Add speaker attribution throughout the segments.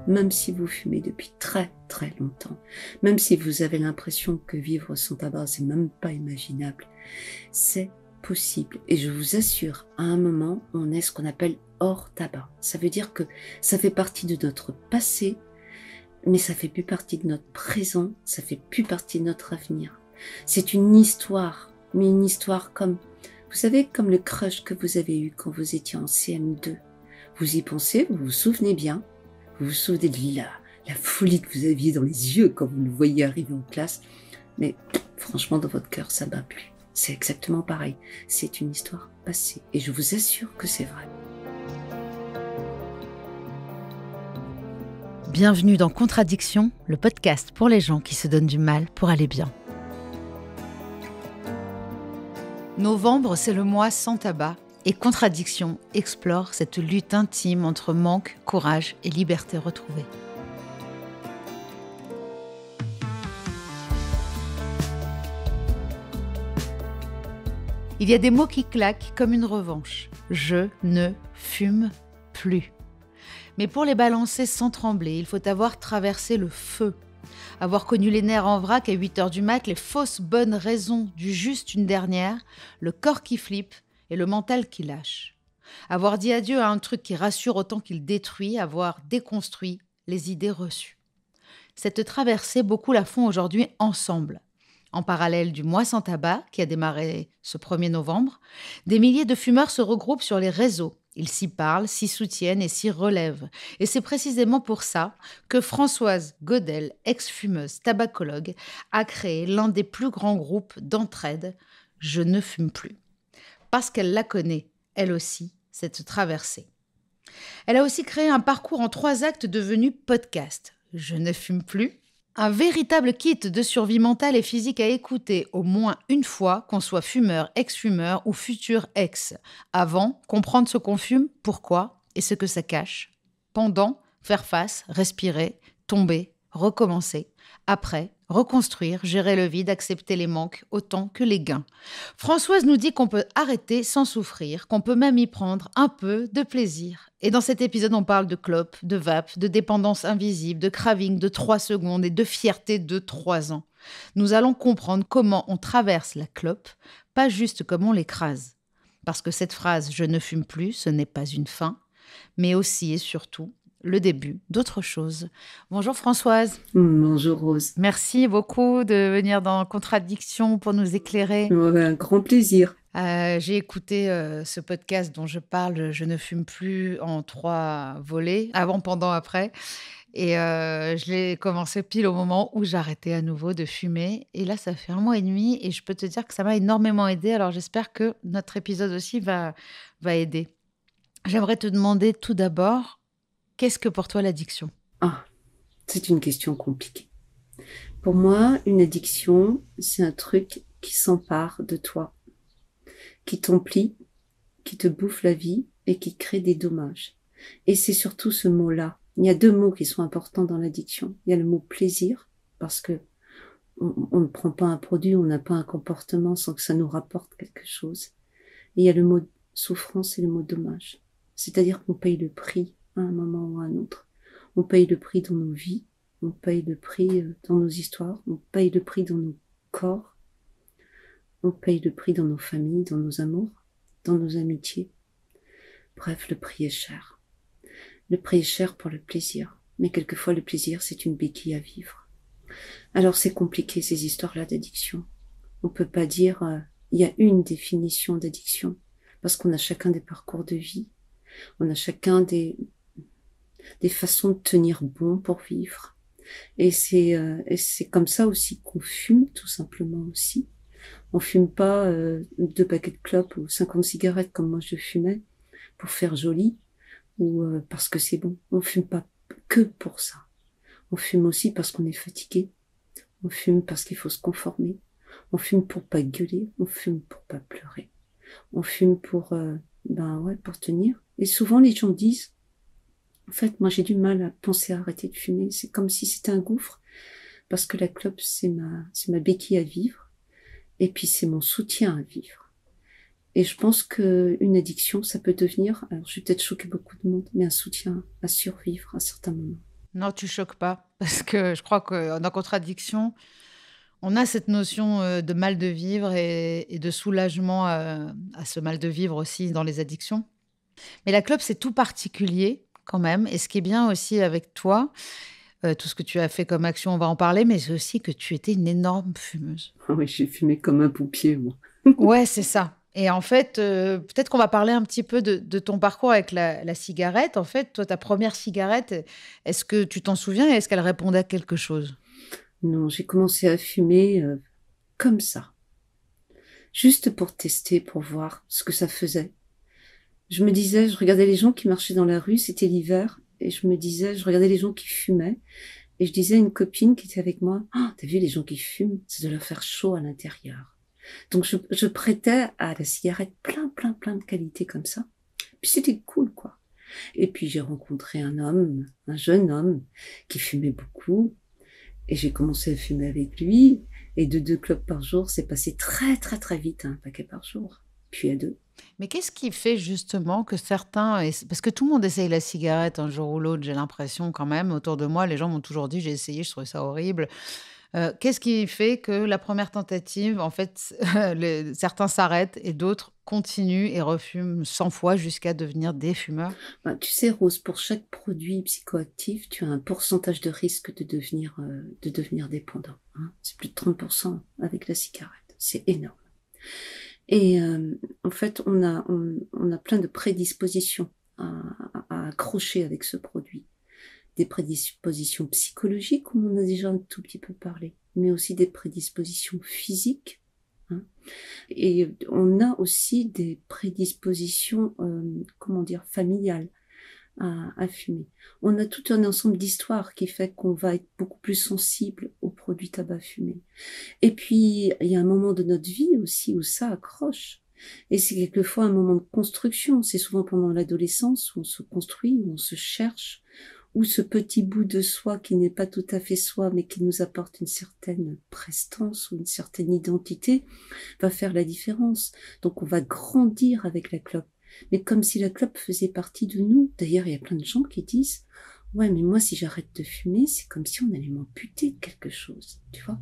Speaker 1: même si vous fumez depuis très très longtemps, même si vous avez l'impression que vivre sans tabac, c'est même pas imaginable, c'est possible. Et je vous assure, à un moment, on est ce qu'on appelle hors tabac. Ça veut dire que ça fait partie de notre passé, mais ça fait plus partie de notre présent, ça fait plus partie de notre avenir. C'est une histoire, mais une histoire comme, vous savez, comme le crush que vous avez eu quand vous étiez en CM2. Vous y pensez, vous vous souvenez bien, vous vous souvenez de la folie que vous aviez dans les yeux quand vous le voyiez arriver en classe, mais franchement, dans votre cœur, ça bat plus. C'est exactement pareil. C'est une histoire passée, et je vous assure que c'est vrai.
Speaker 2: Bienvenue dans Contradiction, le podcast pour les gens qui se donnent du mal pour aller bien. Novembre, c'est le mois sans tabac et Contradiction explore cette lutte intime entre manque, courage et liberté retrouvée. Il y a des mots qui claquent comme une revanche. Je ne fume plus. Mais pour les balancer sans trembler, il faut avoir traversé le feu, avoir connu les nerfs en vrac à 8h du mat, les fausses bonnes raisons du juste une dernière, le corps qui flippe et le mental qui lâche. Avoir dit adieu à un truc qui rassure autant qu'il détruit, avoir déconstruit les idées reçues. Cette traversée, beaucoup la font aujourd'hui ensemble. En parallèle du mois sans tabac, qui a démarré ce 1er novembre, des milliers de fumeurs se regroupent sur les réseaux. Ils s'y parlent, s'y soutiennent et s'y relèvent. Et c'est précisément pour ça que Françoise Godel, ex-fumeuse tabacologue, a créé l'un des plus grands groupes d'entraide, Je ne fume plus. Parce qu'elle la connaît, elle aussi, cette traversée. Elle a aussi créé un parcours en 3 actes devenu podcast. Je ne fume plus. Un véritable kit de survie mentale et physique à écouter au moins une fois, qu'on soit fumeur, ex-fumeur ou futur ex. Avant, comprendre ce qu'on fume, pourquoi et ce que ça cache. Pendant, faire face, respirer, tomber, recommencer. Après, reconstruire, gérer le vide, accepter les manques autant que les gains. Françoise nous dit qu'on peut arrêter sans souffrir, qu'on peut même y prendre un peu de plaisir. Et dans cet épisode, on parle de clope, de vape, de dépendance invisible, de craving de 3 secondes et de fierté de 3 ans. Nous allons comprendre comment on traverse la clope, pas juste comme on l'écrase. Parce que cette phrase « je ne fume plus », ce n'est pas une fin, mais aussi et surtout le début d'autre chose. Bonjour Françoise.
Speaker 1: Bonjour Rose.
Speaker 2: Merci beaucoup de venir dans Contradiction pour nous éclairer.
Speaker 1: Un grand plaisir.
Speaker 2: J'ai écouté ce podcast dont je parle, Je ne fume plus, en 3 volets, avant, pendant, après. Et je l'ai commencé pile au moment où j'arrêtais à nouveau de fumer. Et là, ça fait 1 mois et demi et je peux te dire que ça m'a énormément aidée. Alors j'espère que notre épisode aussi va aider. J'aimerais te demander tout d'abord, qu'est-ce que pour toi l'addiction ?
Speaker 1: Ah, c'est une question compliquée. Pour moi, une addiction, c'est un truc qui s'empare de toi, qui t'emplit, qui te bouffe la vie et qui crée des dommages. Et c'est surtout ce mot-là. Il y a 2 mots qui sont importants dans l'addiction. Il y a le mot plaisir, parce que on ne prend pas un produit, on n'a pas un comportement sans que ça nous rapporte quelque chose. Et il y a le mot souffrance et le mot dommage. C'est-à-dire qu'on paye le prix à un moment ou à un autre. On paye le prix dans nos vies, on paye le prix dans nos histoires, on paye le prix dans nos corps, on paye le prix dans nos familles, dans nos amours, dans nos amitiés. Bref, le prix est cher. Le prix est cher pour le plaisir. Mais quelquefois, le plaisir, c'est une béquille à vivre. Alors, c'est compliqué, ces histoires-là d'addiction. On peut pas dire, il y a une définition d'addiction. Parce qu'on a chacun des parcours de vie. On a chacun des façons de tenir bon pour vivre. Et c'est comme ça aussi qu'on fume, tout simplement aussi. On fume pas 2 paquets de clopes ou 50 cigarettes comme moi je fumais pour faire joli ou parce que c'est bon. On fume pas que pour ça. On fume aussi parce qu'on est fatigué. On fume parce qu'il faut se conformer. On fume pour pas gueuler. On fume pour pas pleurer. On fume pour pour tenir. Et souvent les gens disent, en fait, moi j'ai du mal à penser à arrêter de fumer. C'est comme si c'était un gouffre, parce que la clope c'est ma béquille à vivre, et puis c'est mon soutien à vivre. Et je pense que une addiction, ça peut devenir, alors je vais peut-être choquer beaucoup de monde, mais un soutien à survivre à certains moments.
Speaker 2: Non, tu choques pas. Parce que je crois que dans Contradiction, on a cette notion de mal de vivre et de soulagement à ce mal de vivre aussi dans les addictions. Mais la clope, c'est tout particulier quand même. Et ce qui est bien aussi avec toi, tout ce que tu as fait comme action, on va en parler, mais c'est aussi que tu étais une énorme fumeuse.
Speaker 1: Ah oui, j'ai fumé comme un pompier, moi.
Speaker 2: Ouais, c'est ça. Et en fait, peut-être qu'on va parler un petit peu de ton parcours avec la cigarette. En fait, toi, ta première cigarette, est-ce que tu t'en souviens et est-ce qu'elle répondait à quelque chose?
Speaker 1: Non, j'ai commencé à fumer comme ça, juste pour tester, pour voir ce que ça faisait. Je me disais, je regardais les gens qui marchaient dans la rue, c'était l'hiver, et je me disais, je regardais les gens qui fumaient, et je disais à une copine qui était avec moi, ah, t'as vu les gens qui fument, ça doit leur faire chaud à l'intérieur. Donc je prêtais à la cigarette plein de qualités comme ça. Puis c'était cool, quoi. Et puis j'ai rencontré un homme, un jeune homme, qui fumait beaucoup, et j'ai commencé à fumer avec lui, et de 2 clopes par jour, c'est passé très vite, un paquet par jour, puis à 2.
Speaker 2: Mais qu'est-ce qui fait justement que certains... Parce que tout le monde essaye la cigarette un jour ou l'autre, j'ai l'impression quand même. Autour de moi, les gens m'ont toujours dit, j'ai essayé, je trouvais ça horrible. Qu'est-ce qui fait que la première tentative, en fait, certains s'arrêtent et d'autres continuent et refument 100 fois jusqu'à devenir des fumeurs?
Speaker 1: Ben, tu sais, Rose, pour chaque produit psychoactif, tu as un pourcentage de risque de devenir dépendant, hein. C'est plus de 30% avec la cigarette. C'est énorme. Et en fait, on a plein de prédispositions à accrocher avec ce produit. Des prédispositions psychologiques, comme on a déjà un tout petit peu parlé, mais aussi des prédispositions physiques, hein. Et on a aussi des prédispositions, comment dire, familiales à fumer. On a tout un ensemble d'histoires qui fait qu'on va être beaucoup plus sensible aux produits tabac fumés. Et puis, il y a un moment de notre vie aussi où ça accroche. Et c'est quelquefois un moment de construction. C'est souvent pendant l'adolescence où on se construit, où on se cherche, où ce petit bout de soi qui n'est pas tout à fait soi, mais qui nous apporte une certaine prestance ou une certaine identité, va faire la différence. Donc on va grandir avec la clope. Mais comme si la clope faisait partie de nous. D'ailleurs, il y a plein de gens qui disent, ouais, mais moi, si j'arrête de fumer, c'est comme si on allait m'amputer de quelque chose, tu vois.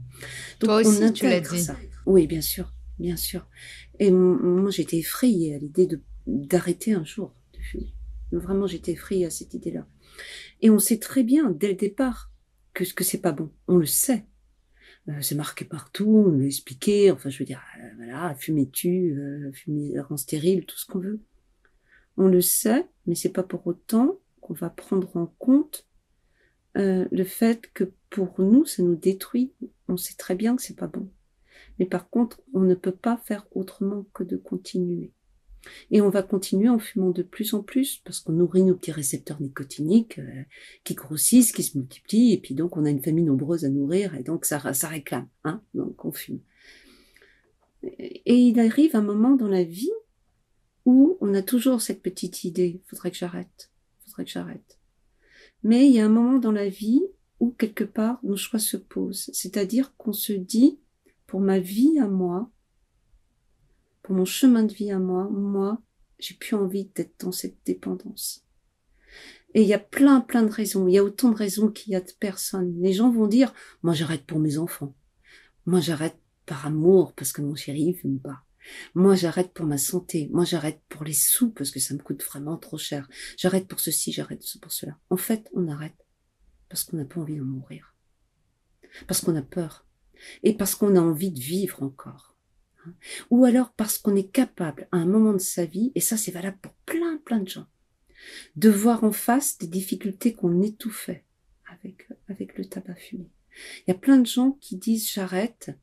Speaker 1: Donc
Speaker 2: Toi
Speaker 1: on
Speaker 2: aussi, tu l'as
Speaker 1: intègre
Speaker 2: dit.
Speaker 1: ça. Oui, bien sûr, bien sûr. Et moi, j'étais effrayée à l'idée d'arrêter un jour de fumer. Vraiment, j'étais effrayée à cette idée-là. Et on sait très bien, dès le départ, que c'est pas bon. On le sait. C'est marqué partout, on l'a expliqué. Enfin, je veux dire, voilà, fumer tue, fumer rend stérile, tout ce qu'on veut. On le sait, mais c'est pas pour autant qu'on va prendre en compte le fait que pour nous, ça nous détruit. On sait très bien que c'est pas bon. Mais par contre, on ne peut pas faire autrement que de continuer. Et on va continuer en fumant de plus en plus parce qu'on nourrit nos petits récepteurs nicotiniques qui grossissent, qui se multiplient, et puis donc on a une famille nombreuse à nourrir, et donc ça réclame, hein, donc on fume. Et il arrive un moment dans la vie où on a toujours cette petite idée, faudrait que j'arrête, faudrait que j'arrête. Mais il y a un moment dans la vie où quelque part nos choix se posent, c'est-à-dire qu'on se dit, pour ma vie à moi, pour mon chemin de vie à moi, j'ai plus envie d'être dans cette dépendance. Et il y a plein de raisons. Il y a autant de raisons qu'il y a de personnes. Les gens vont dire, moi j'arrête pour mes enfants. Moi j'arrête par amour parce que mon chéri fume pas. Moi j'arrête pour ma santé. Moi j'arrête pour les sous parce que ça me coûte vraiment trop cher. J'arrête pour ceci, j'arrête pour cela. En fait, on arrête parce qu'on n'a pas envie de mourir. Parce qu'on a peur. Et parce qu'on a envie de vivre encore. Ou alors parce qu'on est capable, à un moment de sa vie, et ça c'est valable pour plein de gens, de voir en face des difficultés qu'on étouffait avec le tabac fumé. Il y a plein de gens qui disent j'arrête,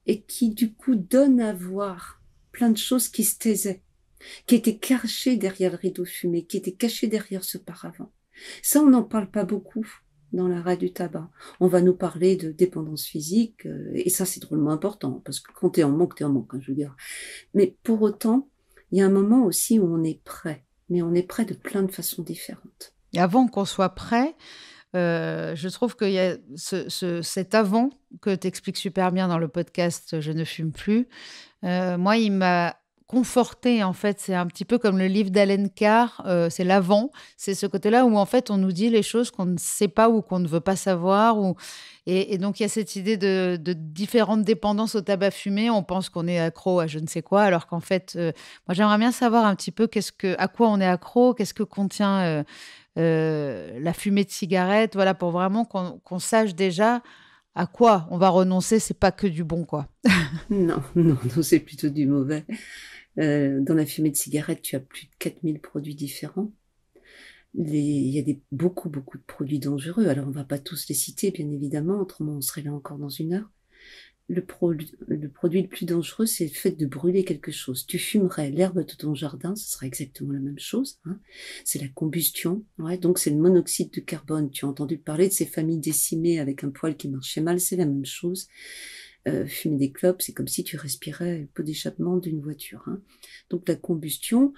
Speaker 1: et qui du coup donnent à voir plein de choses qui se taisaient, qui étaient cachées derrière le rideau fumé, qui étaient cachées derrière ce paravent. Ça, on n'en parle pas beaucoup dans l'arrêt du tabac. On va nous parler de dépendance physique, et ça c'est drôlement important, parce que quand t'es en manque, hein, je veux dire. Mais pour autant, il y a un moment aussi où on est prêt, mais on est prêt de plein de façons différentes.
Speaker 2: Et avant qu'on soit prêt, je trouve qu'il y a cet avant que tu expliques super bien dans le podcast Je ne fume plus. Moi, il m'a conforter, en fait. C'est un petit peu comme le livre d'Allen Carr, c'est l'avant. C'est ce côté-là où, en fait, on nous dit les choses qu'on ne sait pas ou qu'on ne veut pas savoir. Et donc, il y a cette idée de différentes dépendances au tabac fumé. On pense qu'on est accro à je ne sais quoi, alors qu'en fait, moi, j'aimerais bien savoir un petit peu à quoi on est accro, qu'est-ce que contient la fumée de cigarette, voilà, pour vraiment qu'on sache déjà à quoi on va renoncer. C'est pas que du bon, quoi.
Speaker 1: Non, non, non, c'est plutôt du mauvais. Dans la fumée de cigarette, tu as plus de 4000 produits différents. Il y a beaucoup, beaucoup de produits dangereux. Alors, on va pas tous les citer, bien évidemment, autrement on serait là encore dans une heure. Le produit le plus dangereux, c'est le fait de brûler quelque chose. Tu fumerais l'herbe de ton jardin, ce sera exactement la même chose, hein. C'est la combustion, ouais, donc c'est le monoxyde de carbone. Tu as entendu parler de ces familles décimées avec un poil qui marchait mal, c'est la même chose. Fumer des clopes, c'est comme si tu respirais le pot d'échappement d'une voiture, hein. Donc la combustion,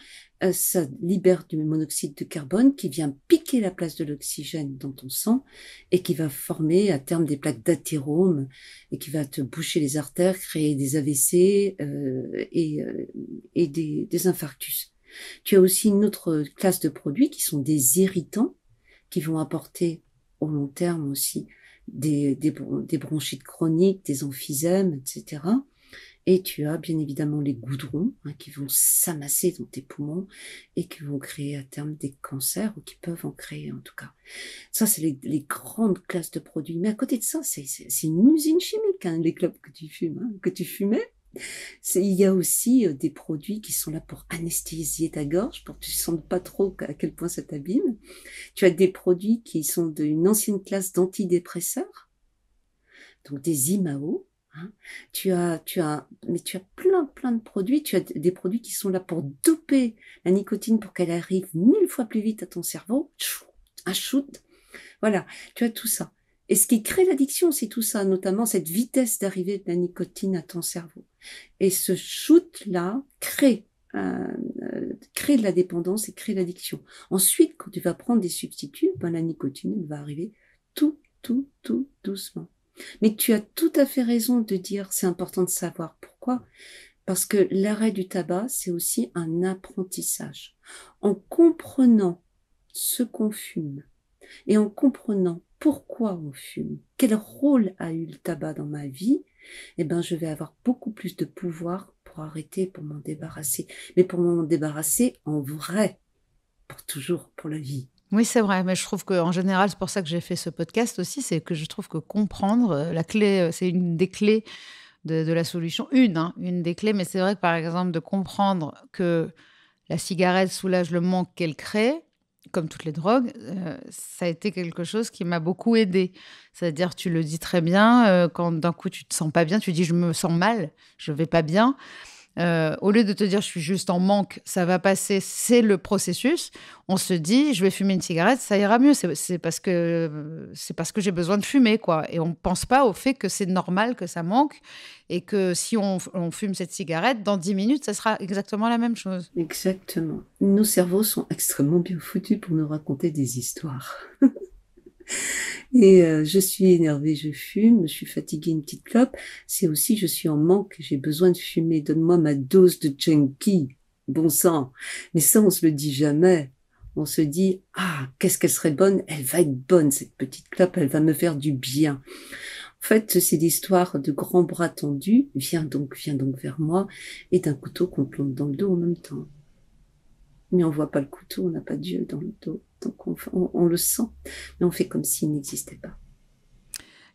Speaker 1: ça libère du monoxyde de carbone qui vient piquer la place de l'oxygène dans ton sang et qui va former à terme des plaques d'athérome et qui va te boucher les artères, créer des AVC et des infarctus. Tu as aussi une autre classe de produits qui sont des irritants qui vont apporter au long terme aussi des bronchites chroniques, des emphysèmes, etc. Et tu as bien évidemment les goudrons, hein, qui vont s'amasser dans tes poumons et qui vont créer à terme des cancers, ou qui peuvent en créer en tout cas. Ça, c'est les grandes classes de produits. Mais à côté de ça, c'est une usine chimique, hein, les clopes que tu fumes, hein, que tu fumais. Il y a aussi des produits qui sont là pour anesthésier ta gorge, pour que tu ne sentes pas trop à quel point ça t'abîme. Tu as des produits qui sont d'une ancienne classe d'antidépresseurs, donc des IMAO, hein. Mais tu as plein de produits. Tu as des produits qui sont là pour doper la nicotine pour qu'elle arrive 1000 fois plus vite à ton cerveau. Un shoot. Voilà, tu as tout ça. Et ce qui crée l'addiction, c'est tout ça, notamment cette vitesse d'arrivée de la nicotine à ton cerveau. Et ce shoot-là crée de la dépendance et crée l'addiction. Ensuite, quand tu vas prendre des substituts, ben, la nicotine elle va arriver tout doucement. Mais tu as tout à fait raison de dire, c'est important de savoir pourquoi. Parce que l'arrêt du tabac, c'est aussi un apprentissage. En comprenant ce qu'on fume et en comprenant pourquoi on fume, quel rôle a eu le tabac dans ma vie, eh ben, je vais avoir beaucoup plus de pouvoir pour arrêter, pour m'en débarrasser. Mais pour m'en débarrasser en vrai, pour toujours, pour la vie.
Speaker 2: Oui, c'est vrai, mais je trouve qu'en général, c'est pour ça que j'ai fait ce podcast aussi, c'est que je trouve que comprendre, la clé, c'est une des clés de la solution. Une des clés, mais c'est vrai que, par exemple, de comprendre que la cigarette soulage le manque qu'elle crée, comme toutes les drogues, ça a été quelque chose qui m'a beaucoup aidée. C'est-à-dire, tu le dis très bien, quand d'un coup tu te sens pas bien, tu dis: «Je me sens mal, je vais pas bien». Au lieu de te dire: «Je suis juste en manque, ça va passer, c'est le processus», on se dit: «Je vais fumer une cigarette, ça ira mieux, c'est parce que j'ai besoin de fumer, quoi», et on pense pas au fait que c'est normal que ça manque et que si on fume cette cigarette, dans 10 minutes, ça sera exactement la même chose.
Speaker 1: Exactement. Nos cerveaux sont extrêmement bien foutus pour nous raconter des histoires. Et je suis énervée, je fume, je suis fatiguée, une petite clope. C'est aussi, je suis en manque, j'ai besoin de fumer. Donne-moi ma dose de junkie. Bon sang. Mais ça, on se le dit jamais. On se dit, ah, qu'est-ce qu'elle serait bonne? Elle va être bonne, cette petite clope, elle va me faire du bien. En fait, c'est l'histoire de grands bras tendus. Viens donc vers moi. Et d'un couteau qu'on plante dans le dos en même temps. Mais on voit pas le couteau, on n'a pas Dieu dans le dos. Donc on le sent, mais on fait comme s'il n'existait pas.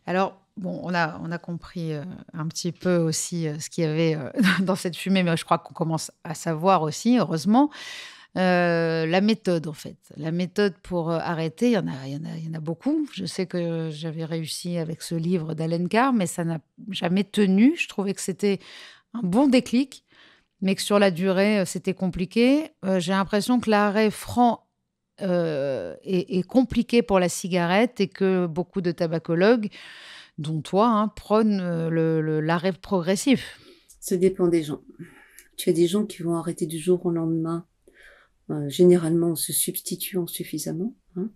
Speaker 2: Alors, bon, on a compris, un petit peu aussi, ce qu'il y avait, dans cette fumée, mais je crois qu'on commence à savoir aussi, heureusement. La méthode, en fait. La méthode pour, arrêter, il y en a beaucoup. Je sais que j'avais réussi avec ce livre d'Allen Carr, mais ça n'a jamais tenu. Je trouvais que c'était un bon déclic, mais que sur la durée, c'était compliqué. J'ai l'impression que l'arrêt franc, est compliqué pour la cigarette et que beaucoup de tabacologues, dont toi, hein, prônent, l'arrêt progressif.
Speaker 1: Ça dépend des gens. Tu as des gens qui vont arrêter du jour au lendemain, généralement en se substituant suffisamment, hein.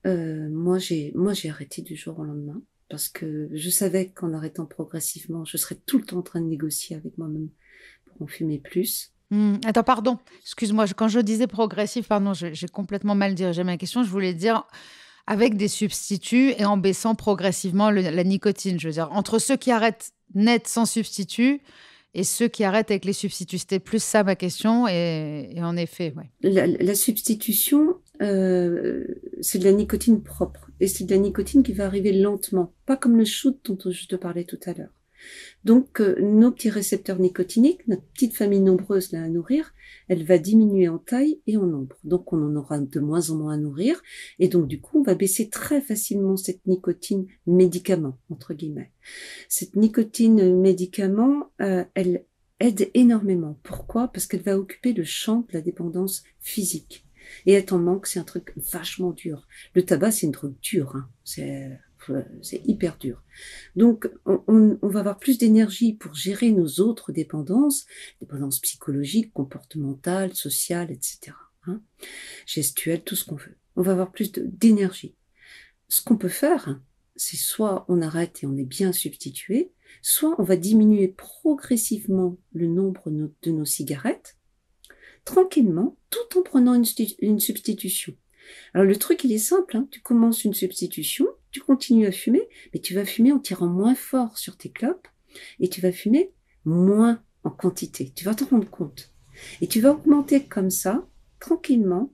Speaker 1: Moi, j'ai arrêté du jour au lendemain parce que je savais qu'en arrêtant progressivement, je serais tout le temps en train de négocier avec moi-même pour en fumer plus.
Speaker 2: Attends, pardon, excuse-moi, quand je disais progressif, pardon, j'ai complètement mal dirigé ma question. Je voulais dire avec des substituts et en baissant progressivement la nicotine. Je veux dire, entre ceux qui arrêtent net sans substitut et ceux qui arrêtent avec les substituts. C'était plus ça ma question. Et en effet, ouais.
Speaker 1: La substitution, c'est de la nicotine propre. Et c'est de la nicotine qui va arriver lentement, pas comme le shoot dont je te parlais tout à l'heure. Donc, nos petits récepteurs nicotiniques, notre petite famille nombreuse là à nourrir, elle va diminuer en taille et en nombre. Donc, on en aura de moins en moins à nourrir. Et donc, du coup, on va baisser très facilement cette nicotine médicament, entre guillemets. Cette nicotine médicament, elle aide énormément. Pourquoi? Parce qu'elle va occuper le champ de la dépendance physique. Et être en manque, c'est un truc vachement dur. Le tabac, c'est une drogue dure. Hein. C'est hyper dur. Donc, on va avoir plus d'énergie pour gérer nos autres dépendances psychologiques, comportementales, sociales, etc. Hein, gestuelles, tout ce qu'on veut. On va avoir plus d'énergie. Ce qu'on peut faire, c'est soit on arrête et on est bien substitué, soit on va diminuer progressivement le nombre de nos cigarettes, tranquillement, tout en prenant une substitution. Alors le truc, il est simple, hein. Tu commences une substitution, tu continues à fumer, mais tu vas fumer en tirant moins fort sur tes clopes et tu vas fumer moins en quantité. Tu vas t'en rendre compte. Et tu vas augmenter comme ça, tranquillement,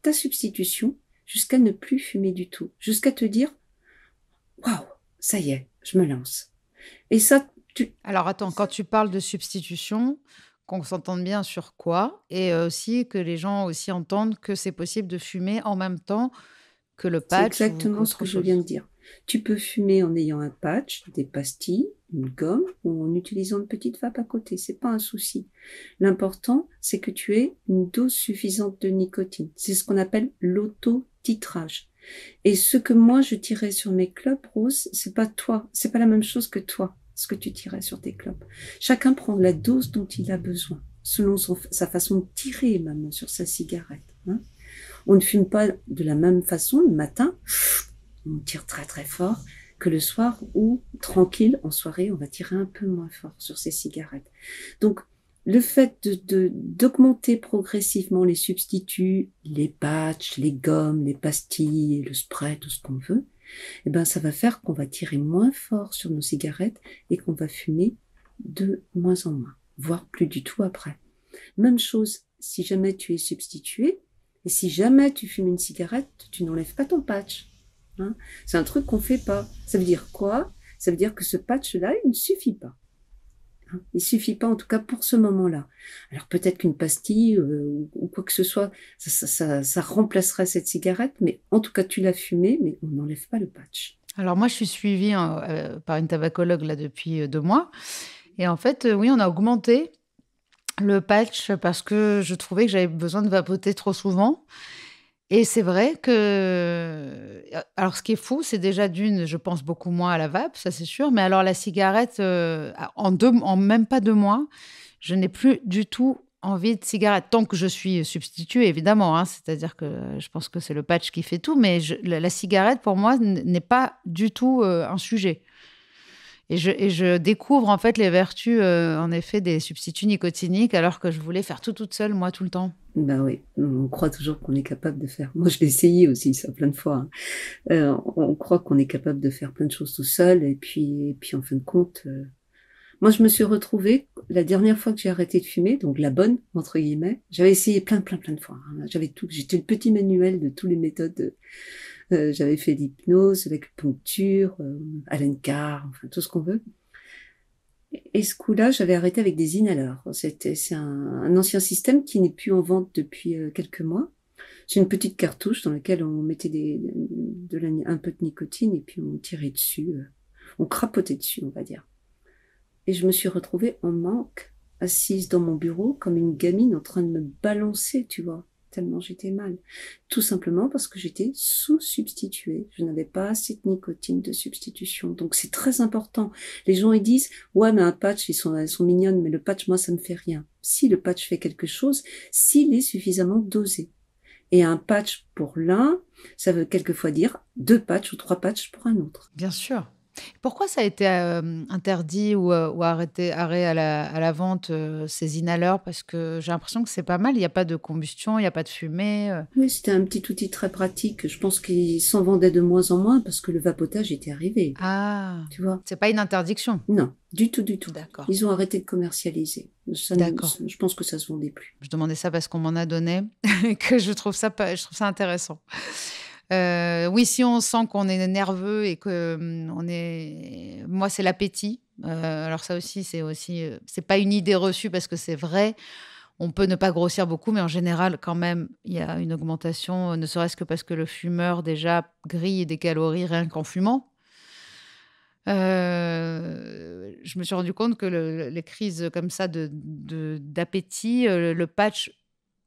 Speaker 1: ta substitution jusqu'à ne plus fumer du tout, jusqu'à te dire « Waouh, ça y est, je me lance ». Et ça,
Speaker 2: Alors attends, quand tu parles de substitution, qu'on s'entende bien sur quoi et aussi que les gens aussi entendent que c'est possible de fumer en même temps que le
Speaker 1: c'est
Speaker 2: patch ou
Speaker 1: exactement ce
Speaker 2: qu'autre
Speaker 1: que je viens
Speaker 2: chose.
Speaker 1: de dire. Tu peux fumer en ayant un patch, des pastilles, une gomme ou en utilisant une petite vape à côté. C'est pas un souci. L'important, c'est que tu aies une dose suffisante de nicotine. C'est ce qu'on appelle l'auto-titrage. Et ce que moi je tirais sur mes clopes, Rose, c'est pas toi, c'est pas la même chose que toi, ce que tu tirais sur tes clopes. Chacun prend la dose dont il a besoin, selon sa façon de tirer même sur sa cigarette. Hein. On ne fume pas de la même façon le matin, on tire très très fort, que le soir ou tranquille en soirée, on va tirer un peu moins fort sur ses cigarettes. Donc, le fait d'augmenter progressivement les substituts, les patchs, les gommes, les pastilles, le spray, tout ce qu'on veut, eh ben, ça va faire qu'on va tirer moins fort sur nos cigarettes et qu'on va fumer de moins en moins, voire plus du tout après. Même chose, si jamais tu es substitué, et si jamais tu fumes une cigarette, tu n'enlèves pas ton patch. Hein. C'est un truc qu'on fait pas. Ça veut dire quoi? Ça veut dire que ce patch-là, il ne suffit pas. Hein. Il suffit pas, en tout cas, pour ce moment-là. Alors peut-être qu'une pastille ou quoi que ce soit, ça remplacerait cette cigarette, mais en tout cas, tu l'as fumée, mais on n'enlève pas le patch.
Speaker 2: Alors moi, je suis suivie par une tabacologue là depuis 2 mois. Et en fait, oui, on a augmenté le patch parce que je trouvais que j'avais besoin de vapoter trop souvent. Et c'est vrai que alors ce qui est fou, c'est déjà d'une, je pense beaucoup moins à la vape, ça c'est sûr, mais alors la cigarette, en même pas 2 mois, je n'ai plus du tout envie de cigarette. Tant que je suis substituée évidemment, hein, c'est-à-dire que je pense que c'est le patch qui fait tout, mais la cigarette pour moi n'est pas du tout, un sujet. Et je découvre en fait les vertus, en effet des substituts nicotiniques alors que je voulais faire tout toute seule moi tout le temps.
Speaker 1: Ben oui, on croit toujours qu'on est capable de faire. Moi, je l'ai essayé aussi, ça, plein de fois. Hein. On croit qu'on est capable de faire plein de choses tout seul, et puis en fin de compte, moi, je me suis retrouvée, la dernière fois que j'ai arrêté de fumer, donc la bonne, entre guillemets, j'avais essayé plein de fois. Hein. J'étais le petit manuel de toutes les méthodes. J'avais fait l'hypnose, l'acupuncture, Allen Carr, enfin, tout ce qu'on veut. Et ce coup-là, j'avais arrêté avec des inhaleurs. C'est un ancien système qui n'est plus en vente depuis quelques mois. C'est une petite cartouche dans laquelle on mettait un peu de nicotine et puis on tirait dessus, on crapotait dessus, on va dire. Et je me suis retrouvée en manque, assise dans mon bureau comme une gamine en train de me balancer, tu vois, tellement j'étais mal. Tout simplement parce que j'étais sous-substituée. Je n'avais pas assez de nicotine de substitution. Donc c'est très important. Les gens, ils disent, ouais, mais un patch, elles sont mignonnes, mais le patch, moi, ça me fait rien. Si le patch fait quelque chose, s'il est suffisamment dosé. Et un patch pour l'un, ça veut quelquefois dire 2 patchs ou 3 patchs pour un autre.
Speaker 2: Bien sûr. Pourquoi ça a été interdit ou arrêt à la vente, ces inhaleurs? Parce que j'ai l'impression que c'est pas mal. Il n'y a pas de combustion, il n'y a pas de fumée.
Speaker 1: Oui, c'était un petit outil très pratique. Je pense qu'ils s'en vendaient de moins en moins parce que le vapotage était arrivé,
Speaker 2: Ah,
Speaker 1: tu vois?
Speaker 2: c'est pas une interdiction?
Speaker 1: Non, du tout, du tout.
Speaker 2: D'accord,
Speaker 1: Ils ont arrêté de commercialiser.
Speaker 2: d'accord.
Speaker 1: Je pense que ça se vendait plus.
Speaker 2: Je demandais ça parce qu'on m'en a donné et que je trouve ça intéressant. Oui, si on sent qu'on est nerveux et que, on est moi, c'est l'appétit. Alors ça aussi, c'est pas une idée reçue parce que c'est vrai. On peut ne pas grossir beaucoup, mais en général, quand même, il y a une augmentation, ne serait-ce que parce que le fumeur, déjà, grille des calories rien qu'en fumant. Je me suis rendu compte que les crises comme ça d'appétit, le patch